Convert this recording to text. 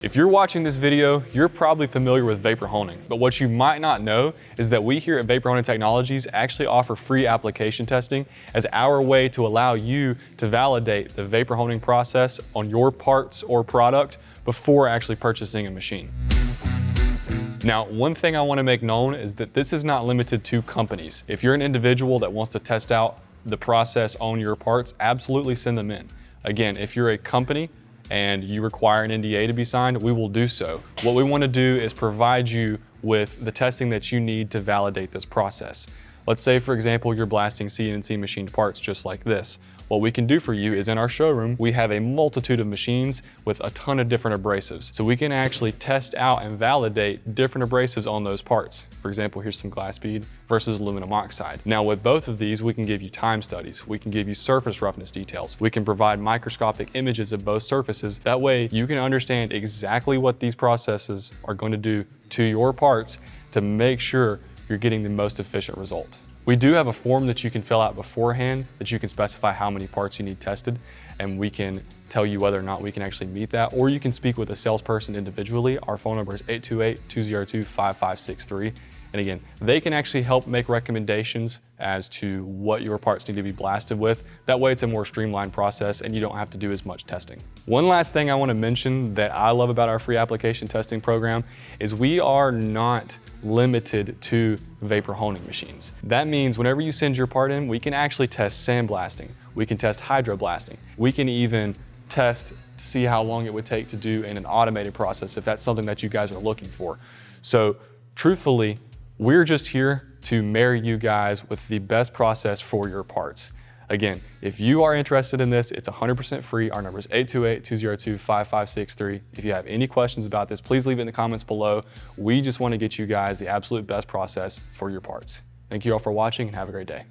If you're watching this video, you're probably familiar with vapor honing, but what you might not know is that we here at Vapor Honing Technologies actually offer free application testing as our way to allow you to validate the vapor honing process on your parts or product before actually purchasing a machine. Now, one thing I want to make known is that this is not limited to companies. If you're an individual that wants to test out the process on your parts, absolutely send them in. Again, if you're a company and you require an NDA to be signed, we will do so. What we want to do is provide you with the testing that you need to validate this process. Let's say, for example, you're blasting CNC machined parts just like this. What we can do for you is in our showroom, we have a multitude of machines with a ton of different abrasives. So we can actually test out and validate different abrasives on those parts. For example, here's some glass bead versus aluminum oxide. Now with both of these, we can give you time studies. We can give you surface roughness details. We can provide microscopic images of both surfaces. That way you can understand exactly what these processes are going to do to your parts to make sure you're getting the most efficient result. We do have a form that you can fill out beforehand that you can specify how many parts you need tested, and we can tell you whether or not we can actually meet that, or you can speak with a salesperson individually. Our phone number is 828-202-5563. And again, they can actually help make recommendations as to what your parts need to be blasted with. That way it's a more streamlined process and you don't have to do as much testing. One last thing I want to mention that I love about our free application testing program is we are not limited to vapor honing machines. That means whenever you send your part in, we can actually test sandblasting. We can test hydroblasting. We can even test to see how long it would take to do in an automated process if that's something that you guys are looking for. So truthfully, we're just here to marry you guys with the best process for your parts. Again, if you are interested in this, it's 100% free. Our number is 828-202-5563. If you have any questions about this, please leave it in the comments below. We just want to get you guys the absolute best process for your parts. Thank you all for watching and have a great day.